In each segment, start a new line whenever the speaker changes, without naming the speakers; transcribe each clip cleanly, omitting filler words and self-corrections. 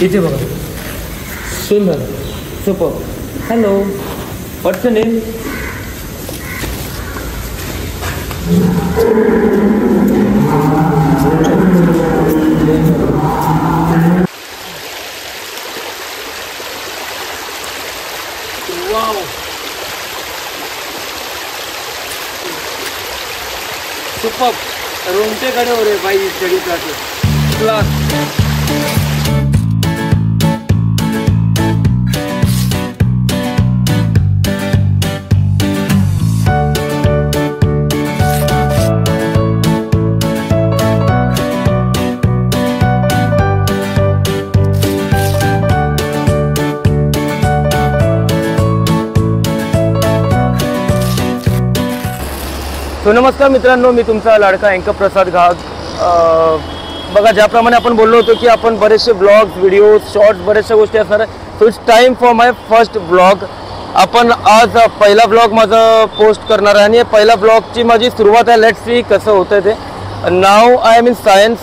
इथे बघा, सुंदर, super. Hello, what's your name? Wow, super. रोमटे खड़े हो रहे भाई इस जगह पे. क्लास. तो नमस्कार मित्रांनो, मी तुमचा लाडका अँकर प्रसाद घाग. बघा, ज्याप्रमाणे आपण बोललो होतो की आपण बरेचसे ब्लॉग्स, व्हिडिओज, शॉर्ट्स, बऱ्याचशा गोष्टी असणार आहे. So it's time for my first blog. आपण आज पहिला ब्लॉग माझा पोस्ट करणार आहे आणि पहिला ब्लॉगची माझी सुरुवात आहे. लेट्स सी कसं होतं ते. नाव आय एम इन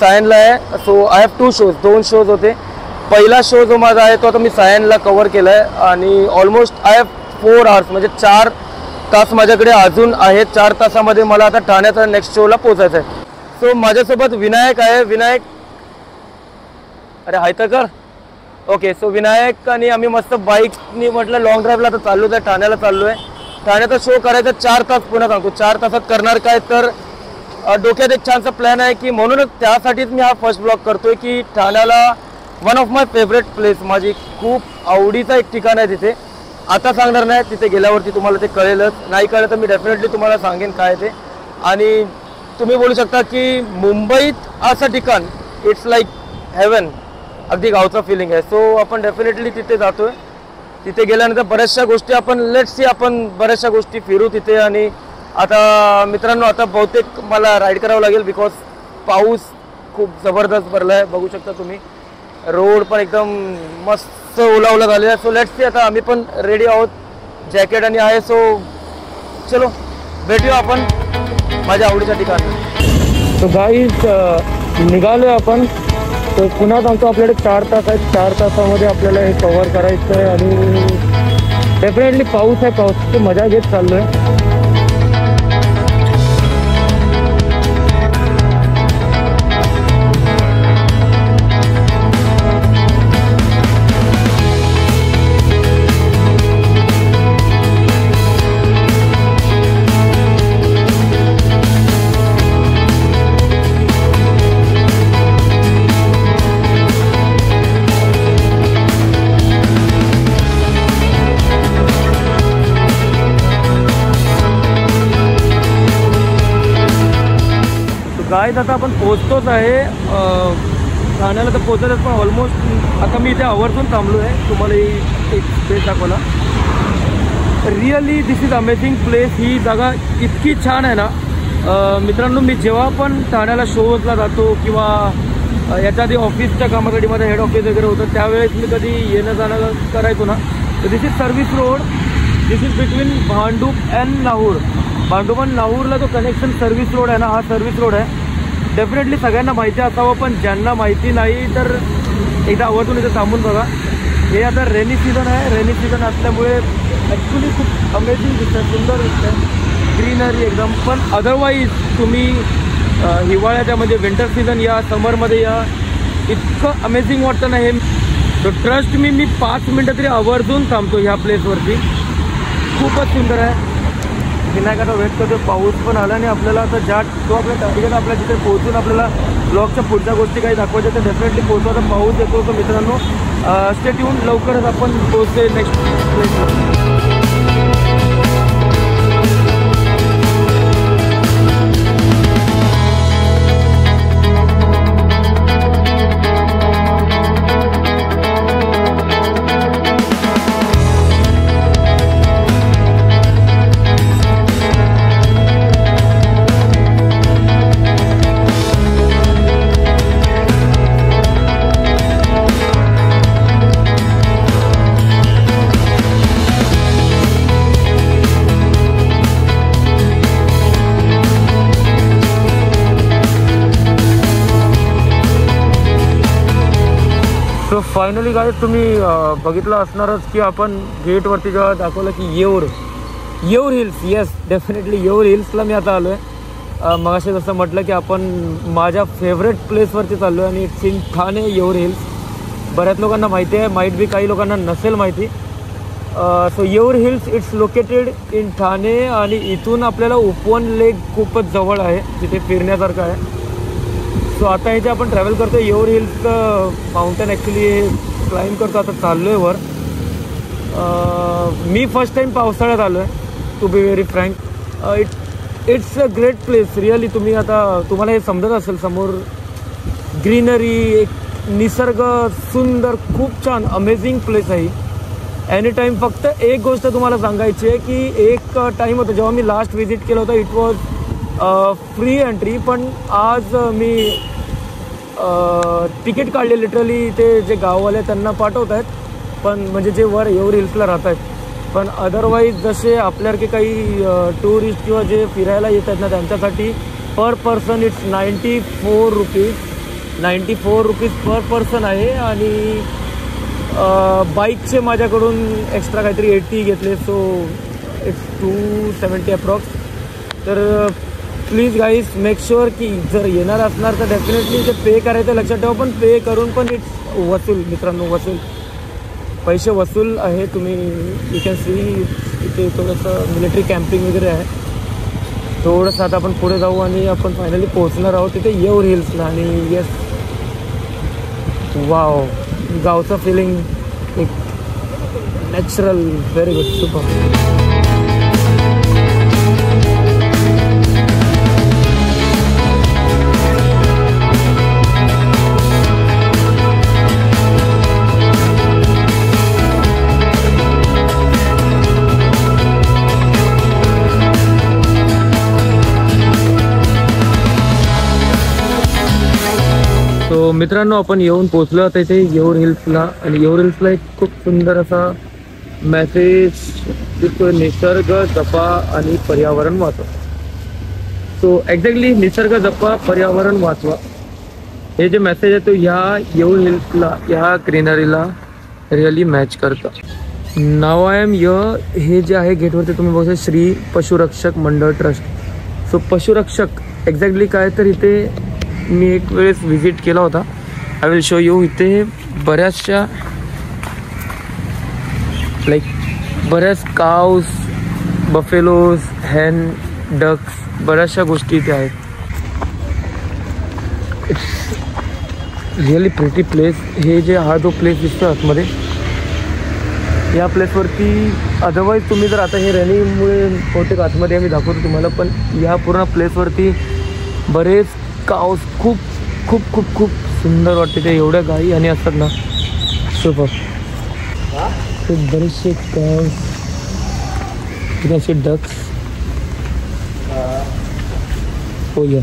सायनला आहे. So I have 2 shows, 2 shows होते. पहिला शो जो माझा आहे तो आता मी सायनला कवर केला आहे आणि ऑलमोस्ट आय हॅव 4 आवर्स म्हणजे 4 तास माझ्याकडे अजून आहेत. 4 तासामध्ये मला आता ठाण्याचा नेक्स्ट शोला पोचायचं आहे. सो माझ्यासोबत विनायक आहे. विनायक, अरे हाय तर कर. ओके, सो विनायक आणि आम्ही मस्त बाईकनी म्हटलं लॉंग ड्राईव्हला आता चाललो आहे. ठाण्याला चाललो आहे. ठाण्याचा शो करायचा 4 तास. पुन्हा सांगतो 4 तासात करणार काय, तर डोक्यात एक छानसा प्लॅन आहे की म्हणूनच त्यासाठीच मी हा फर्स्ट ब्लॉग करतोय की ठाण्याला one of my favourite place, माझी खूप आवडीचा एक ठिकाण आहे तिथे. आता सांगणार नाही, तिथे गेल्यावरती तुम्हाला ते कळेलच. नाही कळलं तर मी डेफिनेटली तुम्हाला सांगेन काय ते. आणि तुम्ही बोलू शकता की मुंबईत असं ठिकाण, इट्स लाईक हेवन, अगदी गावचा फिलिंग आहे. सो आपण डेफिनेटली तिथे जातो आहे. तिथे गेल्यानंतर बऱ्याचशा गोष्टी आपण लेट्स सी, आपण बऱ्याचशा गोष्टी फिरू तिथे. आणि आता मित्रांनो, आता बहुतेक मला राईड करावं लागेल बिकॉज पाऊस खूप जबरदस्त भरला आहे. बघू शकता तुम्ही, रोड पण एकदम मस्त ओला झालेला आहे. सो लेट्स सी, आता आम्ही पण रेडी आहोत, जॅकेट आणि आहे. सो चलो भेटूया आपण माझ्या आवडीच्या ठिकाणी. सो गाईज, निघालो आपण. तर पुन्हा सांगतो, आपल्याकडे 4 तास आहेत. 4 तासामध्ये आपल्याला हे कव्हर करायचं आहे आणि डेफिनेटली पाऊस आहे. पावसाची मजा घेत चाललो आहे. गाईज, आता आपण पोचतोच आहे ठाण्याला. तर पोचतच, पण ऑलमोस्ट आता मी इथे आवर्जून थांबलो आहे. तुम्हाला एक प्लेस दाखवला. Really this is amazing place. ही जागा इतकी छान आहे ना मित्रांनो. मी जेव्हा पण ठाण्याला शोजला जातो किंवा याच्या आधी ऑफिसच्या कामासाठी माझं हेड ऑफिस वगैरे होतं, त्यावेळेस मी कधी येणं जाणं करायचो ना. तर this is service road. This is between Bhandup and Nahur. Bhandup आणि नाहूरला जो कनेक्शन सर्व्हिस रोड आहे ना, हा सर्व्हिस रोड आहे. डेफिनेटली सगळ्यांना माहिती असावं, पण ज्यांना माहिती नाही तर एकदा आवर्जून इथे थांबून बघा. हे आता रेनी सीझन आहे. रेनी सीझन असल्यामुळे ॲक्च्युली खूप अमेझिंग दिसतं, सुंदर दिसतं, ग्रीनरी एकदम. पण अदरवाईज तुम्ही हिवाळ्याच्यामध्ये विंटर सीझन या, समरमध्ये या, इतकं अमेझिंग वाटतं ना हे. तर ट्रस्ट मी 5 मिनटं तरी आवर्जून थांबतो ह्या प्लेसवरती. खूपच सुंदर आहे. विनायकाचा वेट करतो. पाऊस पण आला आणि आपल्याला आता जो आपला टार्गेट आपल्या जिथे पोहोचून आपल्याला ब्लॉगच्या पुढच्या गोष्टी काही दाखवायच्या तर डेफिनेटली पोहोचतो. आता पाऊस येतो. तर मित्रांनो, स्टेट येऊन लवकरच आपण पोहोचते नेक्स्ट प्लेसवर. फायनली गाईज तुम्ही बघितलं असणारच की आपण गेटवरती जेव्हा दाखवलं की Yeoor hills, yes definitely Yeoor हिल्सला मी आता आलो आहे. मग असे जसं म्हटलं की आपण माझ्या फेवरेट प्लेसवरती चाललो आहे आणि it's in Thane Yeoor hills. बऱ्याच लोकांना माहिती आहे, माईट बी काही लोकांना नसेल माहिती. So Yeoor hills it's located in Thane आणि इथून आपल्याला उपवन लेक खूपच जवळ आहे, तिथे फिरण्यासारखं आहे. सो आता इथे आपण ट्रॅव्हल करतो आहे येऊर हिल्सचं माउंटेन. ॲक्च्युली क्लाइंब करतो, आता चाललो आहे वर. मी फर्स्ट टाईम पावसाळ्यात आलो आहे to be very frank. It's a great place really. तुम्हाला हे समजत असेल, समोर ग्रीनरी, एक निसर्ग सुंदर, खूप छान अमेझिंग प्लेस आहे. Any time. फक्त एक गोष्ट तुम्हाला सांगायची आहे की एक टाईम होता जेव्हा मी लास्ट व्हिजिट केलं होतं, इट वॉज फ्री एंट्री. पण आज मी तिकीट काढले लिटरली. ते जे गाववाले त्यांना पाठवत आहेत, पण म्हणजे जे वर येऊर हिल्सला राहत आहेत. पण अदरवाईज जसे आपल्यासारखे काही टुरिस्ट किंवा जे फिरायला येत आहेत ना, त्यांच्यासाठी per person it's 94 rupees per person आहे. आणि बाईकचे माझ्याकडून एक्स्ट्रा काहीतरी 80 घेतले, सो इट्स 270 अप्रॉक्स. तर प्लीज गाईज मेक शुअर की जर येणार असणार तर डेफिनेटली ते पे करायचं लक्षात ठेवा. पण पे करून पण इट्स वसूल मित्रांनो, वसूल, पैसे वसूल आहे. तुम्ही यू कॅन सी इथे थोडंसं मिलिटरी कॅम्पिंग वगैरे आहे. थोडंसं आता आपण पुढे जाऊ आणि आपण फायनली पोहोचणार आहोत तिथे येऊर हिल्सला. आणि येस, वाव, गावचं फिलिंग, एक natural, very good, super. So मित्रांनो, आपण येऊन पोचलो आता इथे येऊर हिल्सला. आणि येऊर हिल्सला एक खूप सुंदर असा मेसेज दिसतो, निसर्ग जपा आणि पर्यावरण वाचवा. सो एक्झॅक्टली निसर्ग जपा, पर्यावरण वाचवा, हे जे मेसेज आहे तो ह्या येऊर हिल्सला, ह्या ग्रीनरीला रिअली मॅच करतं. नाव आय एम हे जे आहे गेटवरती तुम्ही बघता श्री पशुरक्षक मंडळ ट्रस्ट. सो पशुरक्षक एक्झॅक्टली काय, तर इथे मी एक वेळेस व्हिजिट केला होता. I will show you. इथे बऱ्याचशा बऱ्याच काऊज, बफेलोज, हॅन, डक्स, बऱ्याचशा गोष्टी इथे आहेत. It's really pretty place. हे जे हा जो प्लेस दिसतो आतमध्ये, या प्लेसवरती अदरवाईज तुम्ही जर आता हे रनिंगमुळे बहुतेक आतमध्ये आम्ही दाखवतो तुम्हाला, पण या पूर्ण प्लेसवरती बरेच काऊस, खूप खूप खूप खूप सुंदर वाटते. ते एवढ्या गाई आणि असतात ना, सुपर. ते बरेचसे काऊस, असे डक्स, हो या,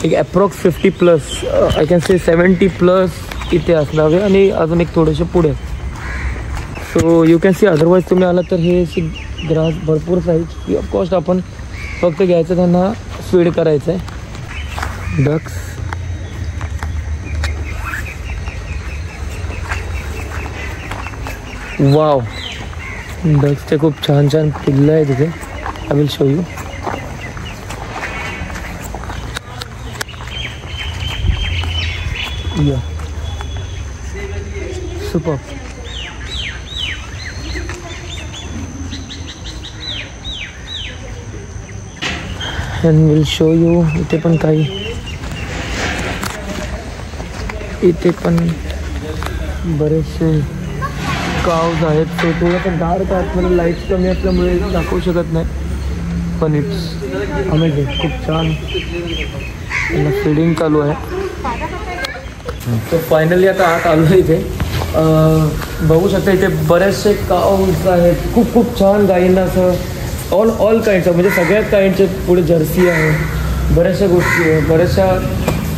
एक अप्रॉक्स 50+ आय कॅन से 70+ इथे असणारे आणि अजून एक थोडेसे पुढे. So you can see. Otherwise तुम्ही आला तर हे ग्रास भरपूर साईज. फ्री ऑफ कॉस्ट आपण फक्त घ्यायचं, त्यांना फीड करायचं आहे. डक्स, वाव, डक्सचे खूप छान छान पिल्लं आहे तिथे. I will show you. या, super. and will show you. इथे पण काही, इथे पण बरेचसे काऊज आहेत. तो थोडासा डार्क आतमध्ये लाईट कमी असल्यामुळे दाखवू शकत नाही, पण इट्स अमेझिंग, खूप छान. त्यांना फीडिंग चालू आहे. तर फायनली आता आत आलो इथे. बघू शकता इथे बरेचसे काऊज आहेत, खूप खूप छान. गाईंना असं ऑल काइंडचं, म्हणजे सगळ्याच काइंडचे. पुढे जर्सी आहे, बऱ्याचशा गोष्टी आहे,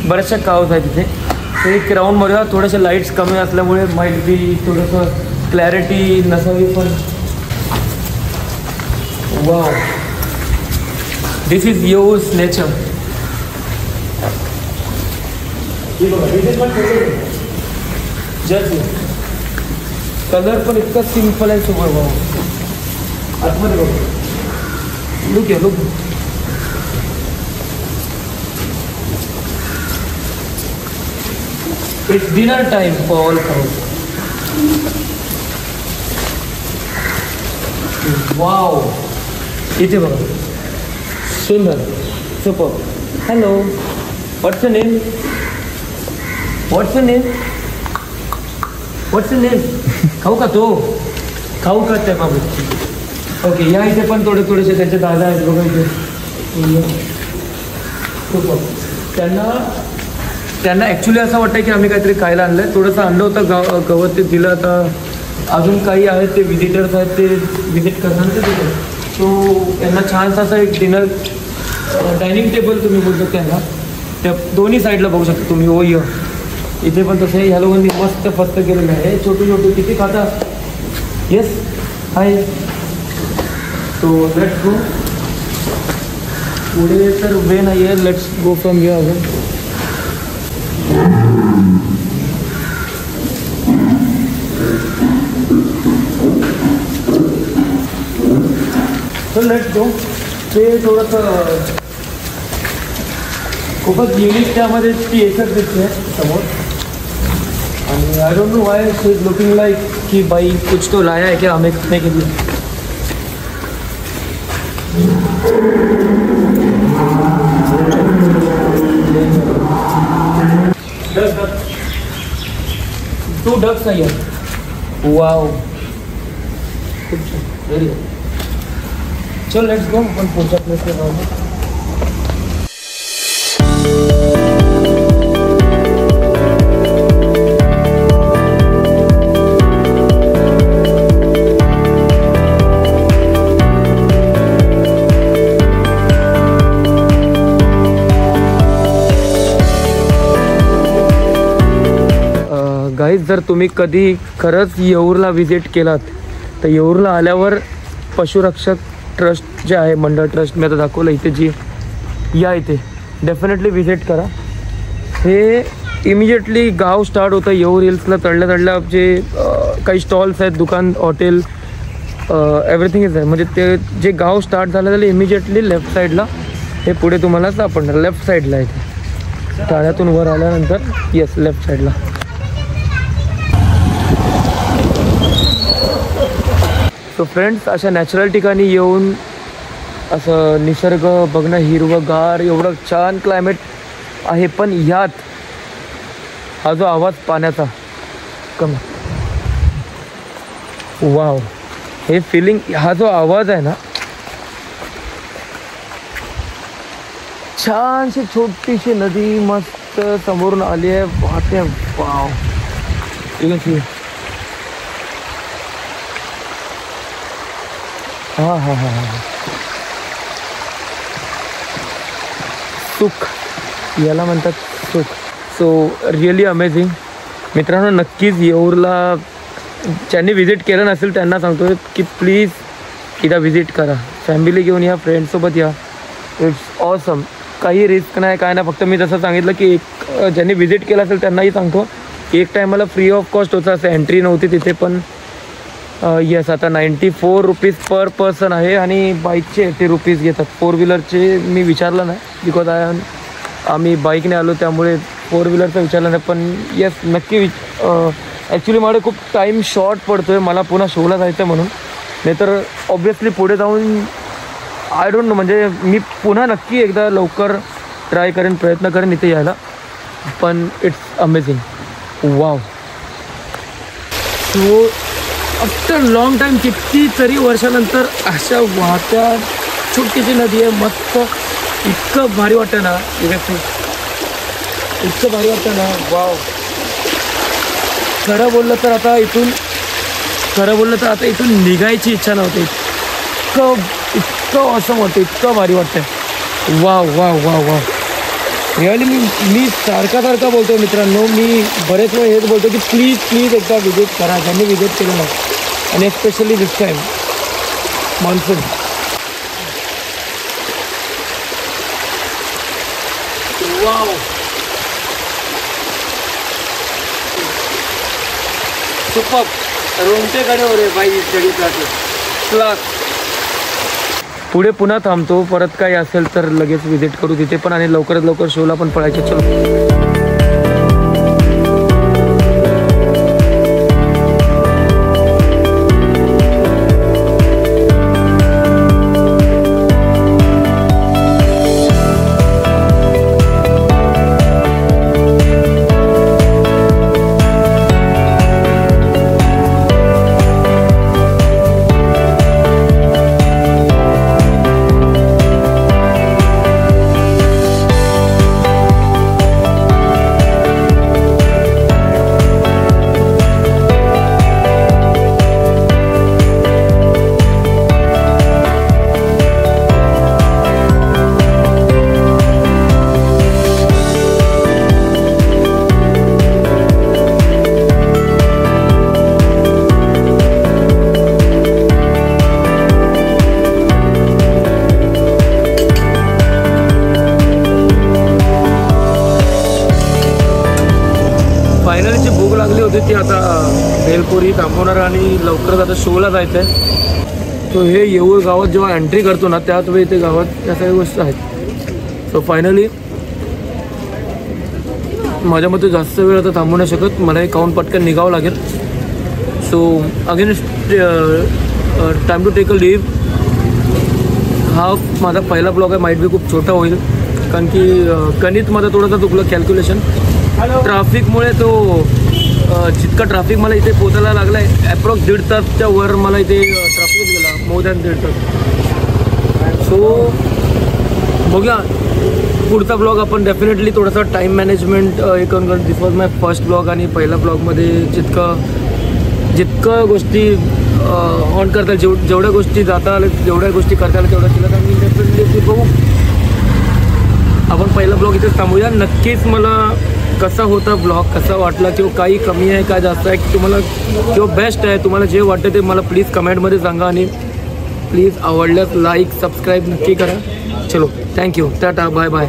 बऱ्याचशा काऊज आहेत तिथे. ते एक राऊंडमध्ये थोड्याशा लाईट्स कमी असल्यामुळे माईट बी थोडंसं क्लॅरिटी नसावी, पण वाव, दिस इज येऊर्स नेचर. हे बघा इथे पण जस्ट कलर पण इतका सिम्पल आहे सुपर बघा आतमध्ये बघा लुक आहे look it's dinner time for all house wow इथे बघा सुंदर super hello what's your name what's your name what's your name खाऊ का तो खाऊ का त्या बाबू ओके या इथे पण थोडेसे त्यांचे दादा आहेत बघा इथे सुपर त्यांना ॲक्च्युली असं वाटतं की आम्ही काहीतरी खायला आणलं आहे थोडंसं आणलं होतं गवत ते दिलं आता अजून काही आहेत ते विजिटर्स आहेत ते विजिट करणार ते दिलं सो त्यांना छानसा असं एक डिनर डायनिंग टेबल तुम्ही बोलतो त्यांना त्या दोन्ही साईडला बघू शकता तुम्ही ओ य इथे पण तसं ह्या लोकांनी मस्त फस्त केलेलं आहे छोटे छोटे किती खाता yes hi so let's go पुढे तर वे नाही आहे लेट्स गो फ्रॉम हिअर अजून तर लेट्स गो ते थोडंसं खूपच युनिक त्यामध्ये ती एकच दिसते समोर आणि I don't know why she is looking like कि भाई कुछ तो लाया है क्या हमें खाने के लिए टू डक्स नाही आहे वाव खूप छान व्हेरी गुड चल लेट्स गो आपण पुढच्या प्लेसला जाऊ गाईज जर तुम्ही कधी खरंच येऊरला व्हिजिट केलात तर येऊरला आल्यावर पशुरक्षक ट्रस्ट जे आहे मंडळ ट्रस्ट मी आता दाखवलं इथे जी या इथे डेफिनेटली व्हिजिट करा हे इमिजिएटली गाव स्टार्ट होतं येऊर हिल्सला चढल्या जे काही स्टॉल्स आहेत दुकान हॉटेल एव्हरीथिंग इज आहे म्हणजे ते जे गाव स्टार्ट झालं इमिजिएटली लेफ्ट साईडला हे पुढे तुम्हाला सापडणार लेफ्ट साईडला इथे ठाण्यातून वर आल्यानंतर येस लेफ्ट साईडला सो फ्रेंड्स अशा नॅचरल ठिकाणी येऊन असं निसर्ग बघणं हिरवंगार एवढं छान क्लायमेट आहे पण यात हा जो आवाज पाण्याचा कमी वाव हे फिलिंग हा जो आवाज आहे ना छानशी छोटीशी नदी मस्त समोरून आली आहे वाहते वाव हाँ हाँ हाँ हाँ सुख याला म्हणतात सुख सो रिअली अमेझिंग मित्रांनो नक्कीच येऊरला ज्यांनी व्हिजिट केलं नसेल त्यांना सांगतो की प्लीज एकदा व्हिजिट करा फॅमिली घेऊन या फ्रेंड्ससोबत या इट्स ऑसम काही रिस्क नाही काय नाही फक्त मी जसं सांगितलं की एक ज्यांनी व्हिजिट केलं असेल त्यांनाही सांगतो की एक टायमाला फ्री ऑफ कॉस्ट होतं असं एंट्री नव्हती तिथे पण येस आता 94 रुपीज पर पर्सन आहे आणि बाईकचे 80 रुपीज घेतात फोर व्हीलरचे मी विचारलं नाही बिकॉज आम्ही बाईकने आलो त्यामुळे फोर व्हीलरचं विचारलं नाही पण येस नक्की ॲक्च्युली माझे खूप टाईम शॉर्ट पडतो आहे मला पुन्हा शोला जायचं म्हणून नाहीतर ऑब्वियसली पुढे जाऊन आय डोंट नो म्हणजे मी पुन्हा नक्की एकदा लवकर ट्राय करेन प्रयत्न करेन इथे यायला पण it's amazing wow so after long time कितीतरी वर्षानंतर अशा वाहत्या छोटीशी नदी आहे मस्त इतकं भारी वाटतं ना इतकं भारी वाटतं ना वाव खरं बोललं तर आता इथून निघायची इच्छा नव्हती इतकं असं वाटतं इतकं भारी वाटतं wow wow wow wow really मी सारखा बोलतो मित्रांनो मी बरेच वेळ हेच बोलतो की प्लीज एकदा व्हिजिट करा ज्यांनी व्हिजिट केलं नाही आणि एस्पेशली दिस टाईम मान्सून वाव सुपर रोंगटेकडे हो रे बाई क्लास. पुढे पुन्हा थांबतो, परत काही असेल तर लगेच व्हिजिट करू तिथे पण आणि लवकरात लवकर शोला पण पळायचे. चलो. फायनलची भूक लागली होती ती आता भेलपुरी थांबवणार आणि लवकरच आता शोला जायचं आहे. सो हे येऊर गावात जेव्हा एंट्री करतो ना त्याच वेळी ते गावात त्या सगळ्या गोष्टी आहेत. सो फायनली माझ्या मते जास्त वेळ आता थांबू नाही शकत, मलाही खाऊन पटकन निघावं लागेल. So again time to take a leave. हा माझा पहिला ब्लॉग आहे, माईट बी खूप छोटा होईल कारण की गणित माझा थोडासा चुकलं कॅल्क्युलेशन. ट्रॅफिकमुळे तो जितका ट्रॅफिक मला इथे पोचायला लागला आहे ॲप्रॉक्स 1.5 तासच्या वर मला इथे ट्रॅफिकच गेला, मोर दॅन 1.5 तास. सो बघूया पुढचा ब्लॉग आपण डेफिनेटली थोडासा टाईम मॅनेजमेंट हे करून. दिस वॉज माय फर्स्ट ब्लॉग आणि पहिल्या ब्लॉगमध्ये जितकं गोष्टी ऑन करता जेवढ्या गोष्टी जाता आल्या जेवढ्या गोष्टी करता आल्या तेवढ्या केल्या तर मी डेफिनेटली बघू. आपण पहिला ब्लॉग इथेच थांबूया. नक्कीच मला कसा होता ब्लॉग, कसा वाटला किंवा काही कमी आहे काय जास्त आहे तुम्हाला किंवा बेस्ट आहे तुम्हाला जे वाटतं ते मला प्लीज कमेंटमध्ये सांगा आणि प्लीज आवडल्यास लाईक सबस्क्राईब नक्की करा. चलो थँक्यू, टाटा, बाय बाय.